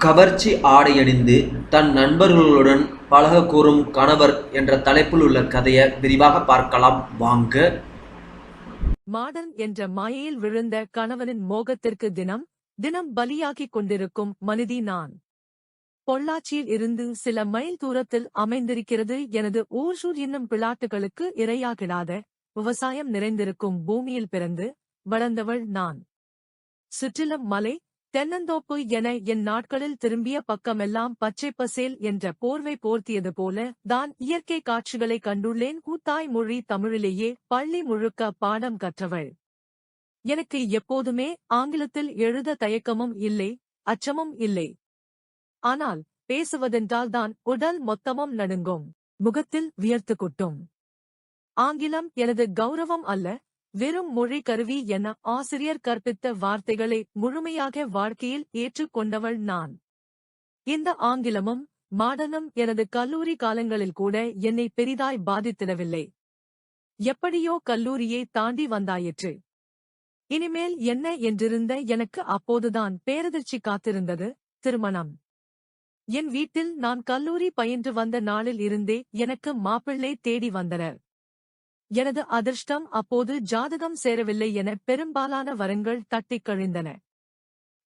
கவர்ச்சி ஆடையணிந்து தன் நண்பர்களுடன் பழகக் கூறும் கணவர் என்ற தலைப்பில் உள்ள கதையை விரிவாக பார்க்கலாம் வாங்க. மாடன் என்ற மாயையில் விழுந்த கணவனின் மோகத்திற்கு தினம் தினம் பலியாகிக் கொண்டிருக்கும் மனிதி நான். பொள்ளாச்சியில் இருந்து சில மைல் தூரத்தில் அமைந்திருக்கிறது எனது ஊர்ஷூர் என்னும் பிளாட்டுகளுக்கு இரையாகிடாத விவசாயம் நிறைந்திருக்கும் பூமியில் பிறந்து வளர்ந்தவள் நான். சுற்றிலும் மலை தென்னந்தோப்பு என என் நாட்களில் திரும்பிய பக்கமெல்லாம் பச்சை பசேல் என்ற போர்வை போர்த்தியது போல தான் இயற்கை காட்சிகளை கண்டுள்ளேன். கூத்தாய் மொழி தமிழிலேயே பள்ளி முழுக்க பாடம் கற்றவள். எனக்கு எப்போதுமே ஆங்கிலத்தில் எழுத தயக்கமும் இல்லை, அச்சமும் இல்லை. ஆனால் பேசுவதென்றால் தான் உடல் மொத்தமும் நடுங்கும், முகத்தில் வியர்த்து கொட்டும். ஆங்கிலம் எனது கௌரவம் அல்ல, வெறும் மொழி கருவி என ஆசிரியர் கற்பித்த வார்த்தைகளை முழுமையாக வாழ்க்கையில் ஏற்றுக்கொண்டவள் நான். இந்த ஆங்கிலமும் மாடனும் எனது கல்லூரி காலங்களில் கூட என்னை பெரிதாய் பாதித்திடவில்லை. எப்படியோ கல்லூரியை தாண்டி வந்தாயிற்று. இனிமேல் என்ன என்றிருந்த எனக்கு அப்போதுதான் பேரதிர்ச்சி காத்திருந்தது, திருமணம். என் வீட்டில் நான் கல்லூரி பயின்று வந்த நாளில் இருந்தே எனக்கு மாப்பிள்ளை தேடி வந்தனர். எனது அதிர்ஷ்டம் அப்போது ஜாதகம் சேரவில்லை என பெரும்பாலான வரன்கள் தட்டிக் கழிந்தன.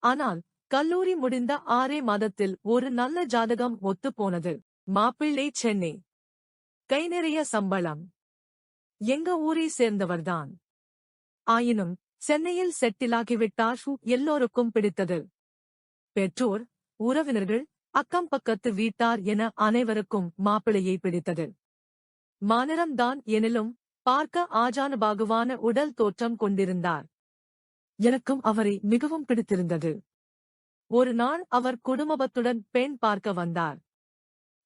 ஆனால் கல்லூரி முடிந்த 6 மாதத்தில் ஒரு நல்ல ஜாதகம் ஒத்துப்போனது. மாப்பிள்ளை சென்னை, கை நிறைய சம்பளம், எங்க ஊரை சேர்ந்தவர்தான். ஆயினும் சென்னையில் செட்டிலாகிவிட்டார் எல்லோருக்கும் பிடித்தது. பெற்றோர், உறவினர்கள், அக்கம் பக்கத்து வீட்டார் என அனைவருக்கும் மாப்பிள்ளையை பிடித்தது. மாநிறம்தான் எனிலும் பார்க்க ஆஜானுபாகுவான உடல் தோற்றம் கொண்டிருந்தார். எனக்கும் அவரை மிகவும் பிடித்திருந்தது. ஒரு நாள் அவர் குடும்பத்துடன் பெண் பார்க்க வந்தார்.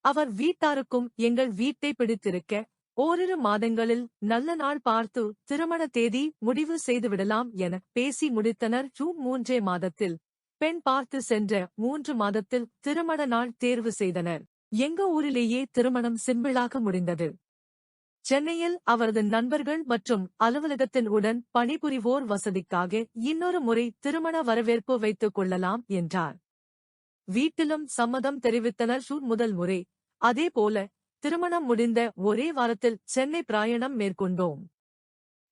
அவர் வீட்டாருக்கும் எங்கள் வீட்டை பிடித்திருக்க ஓரிரு மாதங்களில் நல்ல நாள் பார்த்து திருமண தேதி முடிவு செய்துவிடலாம் என பேசி முடித்தனர். 3 மாதத்தில் பெண் பார்த்து சென்ற 3 மாதத்தில் திருமண நாள் தேர்வு செய்தனர். எங்க ஊரிலேயே திருமணம் சிம்பிளாக முடிந்தது. சென்னையில் அவரது நண்பர்கள் மற்றும் அலுவலகத்தின் உடன் பணிபுரிவோர் வசதிக்காக இன்னொரு முறை திருமண வரவேற்பு வைத்துக் கொள்ளலாம் என்றார். வீட்டிலும் சம்மதம் தெரிவித்தனர். முதல் முறை அதேபோல திருமணம் முடிந்த ஒரே வாரத்தில் சென்னை பிரயாணம் மேற்கொண்டோம்.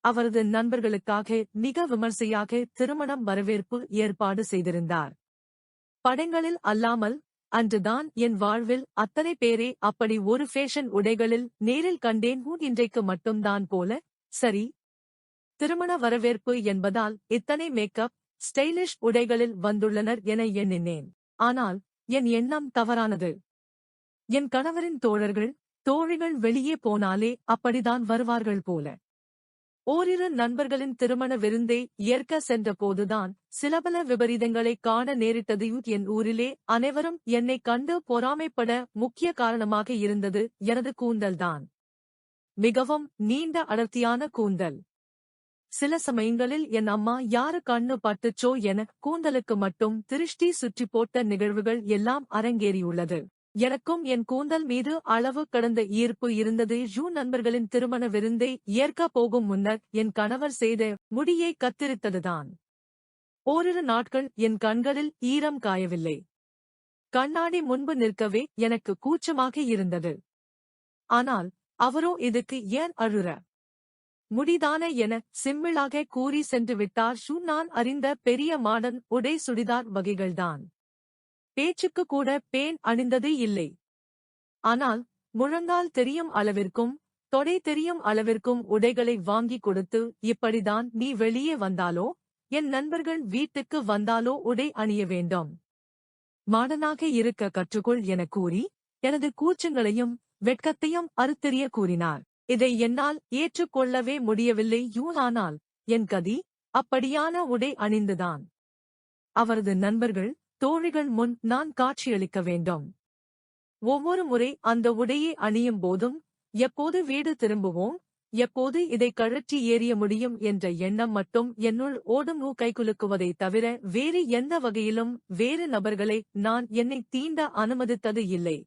அவரது நண்பர்களுக்காக மிக விமர்சையாக திருமணம் வரவேற்பு ஏற்பாடு செய்திருந்தார். படங்களில் அல்லாமல் அன்றுதான் என் வாழ்வில் அத்தனை பேரே அப்படி ஒரு ஃபேஷன் உடைகளில் நேரில் கண்டேன். இன்றைக்கு மட்டும்தான் போல. சரி, திருமண வரவேற்பு என்பதால் இத்தனை மேக்கப், ஸ்டைலிஷ் உடைகளில் வந்துள்ளனர் என எண்ணினேன். ஆனால் என் எண்ணம் தவறானது. என் கணவரின் தோழர்கள், தோழிகள் வெளியே போனாலே அப்படிதான் வருவார்கள் போல. ஓரிரு நண்பர்களின் திருமண விருந்தை ஏற்க சென்ற போதுதான் சிலபல விபரீதங்களை காண நேரிட்டது. என் ஊரிலே அனைவரும் என்னை கண்டு பொறாமைப்பட முக்கிய காரணமாக இருந்தது எனது கூந்தல்தான். மிகவும் நீண்ட அடர்த்தியான கூந்தல். சில சமயங்களில் என் அம்மா யாரு கண்ணு பட்டுச்சோ என கூந்தலுக்கு மட்டும் திருஷ்டி சுற்றி போட்ட நிகழ்வுகள் எல்லாம் அரங்கேறியுள்ளது. எனக்கும் என் கூந்தல் மீது அளவு கடந்த ஈர்ப்பு இருந்தது. நண்பர்களின் திருமண விருந்தை ஏற்க போகும் முன்னர் என் கணவர் செய்த முடியை கத்தரித்ததுதான். ஓரிரு நாட்கள் என் கண்களில் ஈரம் காயவில்லை. கண்ணாடி முன்பு நிற்கவே எனக்கு கூச்சமாக இருந்தது. ஆனால் அவரோ இதுக்கு ஏன் அழுற, முடிதான என சிம்பிளாக கூறி சென்று விட்டார். நான் அறிந்த பெரிய மாடன் உடை சுடிதார் வகைகள்தான். பேச்சுக்கு கூட பேன் அணிந்ததே இல்லை. ஆனால் முழங்கால் தெரியும் அளவிற்கும் தொடை தெரியும் அளவிற்கும் உடைகளை வாங்கி கொடுத்து, இப்படிதான் நீ வெளியே வந்தாலோ என் நண்பர்கள் வீட்டுக்கு வந்தாலோ உடை அணிய வேண்டும், மாடனாக இருக்க கற்றுக்கொள் என கூறி எனது கூச்சங்களையும் வெட்கத்தையும் அறுத்தெறிய கூறினார். இதை என்னால் ஏற்றுக்கொள்ளவே முடியவில்லை. ஆனால் என் கதி அப்படியான உடை அணிந்துதான் அவரது நண்பர்கள், தோழிகள் முன் நான் காட்சியளிக்க வேண்டும். ஒவ்வொரு முறை அந்த உடையை அணியும் போதும் எப்போது வீடு திரும்புவோம், எப்போது இதை கழற்றி ஏறிய முடியும் என்ற எண்ணம் மட்டும் என்னுள் ஓடும். கைகுலுக்குவதை தவிர வேறு எந்த வகையிலும் வேறு நபர்களை நான் என்னை தீண்ட அனுமதித்தது இல்லை.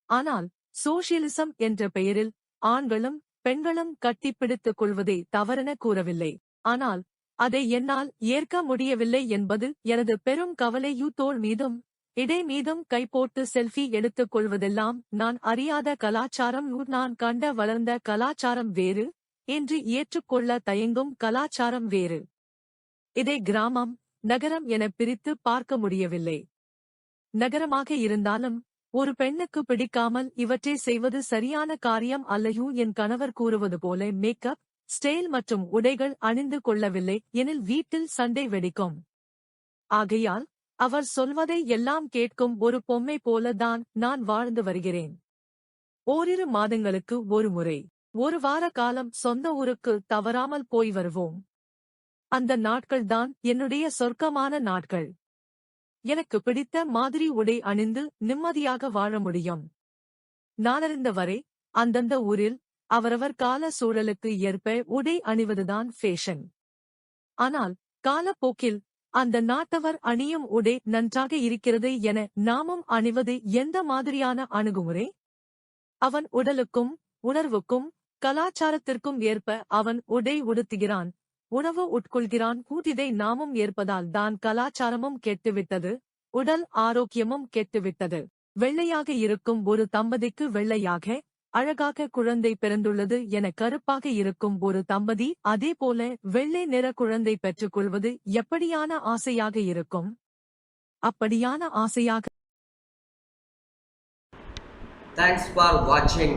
ஆனால் சோஷியலிசம் என்ற பெயரில் ஆண்களும் பெண்களும் கட்டிப்பிடித்துக் கொள்வதை தவறென கூறவில்லை. ஆனால் அதை என்னால் ஏற்க முடியவில்லை என்பது எனது பெரும் கவலை. தோள் மீதும் இடை மீதும் கை போட்டு செல்ஃபி எடுத்துக் கொள்வதெல்லாம் நான் அறியாத கலாச்சாரம். நான் கண்ட வளர்ந்த கலாச்சாரம் வேறு, என்று ஏற்றுக்கொள்ள தயங்கும் கலாச்சாரம் வேறு. இதை கிராமம், நகரம் என பிரித்து பார்க்க முடியவில்லை. நகரமாக இருந்தாலும் ஒரு பெண்ணுக்கு பிடிக்காமல் இவற்றை செய்வது சரியான காரியம் அல்லையோ. என் கணவர் கூறுவது போல மேக்கப், ஸ்டைல் மற்றும் உடைகள் அணிந்து கொள்ளவில்லை எனில் வீட்டில் சண்டை வெடிக்கும். ஆகையால் அவர் சொல்வதை எல்லாம் கேட்கும் ஒரு பொம்மை போலதான் நான் வாழ்ந்து வருகிறேன். ஓரிரு மாதங்களுக்கு ஒரு முறை, ஒரு வார காலம் சொந்த ஊருக்கு தவறாமல் போய் வருவோம். அந்த நாட்கள்தான் என்னுடைய சொர்க்கமான நாட்கள். எனக்கு பிடித்த மாதிரி உடை அணிந்து நிம்மதியாக வாழ முடியும். நானறிந்த வரை அந்தந்த ஊரில் அவரவர் கால சூழலுக்கு ஏற்ப உடை அணிவதுதான் ஃபேஷன். ஆனால் காலப்போக்கில் அந்த நாட்டவர் அணியும் உடை நன்றாக இருக்கிறது என நாமும் அணிவது எந்த மாதிரியான அணுகுமுறை? அவன் உடலுக்கும் உணர்வுக்கும் கலாச்சாரத்திற்கும் ஏற்ப அவன் உடை உடுத்துகிறான், உணவு உட்கொள்கிறான். இதை நாமும் ஏற்பதால் தான் கலாச்சாரமும் கெட்டுவிட்டது, உடல் ஆரோக்கியமும் கெட்டுவிட்டது. வெள்ளையாக இருக்கும் ஒரு தம்பதிக்கு வெள்ளையாக அழகாக குழந்தை பிறந்துள்ளது என கருப்பாக இருக்கும் ஒரு தம்பதி அதேபோல வெள்ளை நிற குழந்தை பெற்றுக்கொள்வது எப்படியான ஆசையாக இருக்கும்? அப்படியான ஆசையாக. Thanks for watching.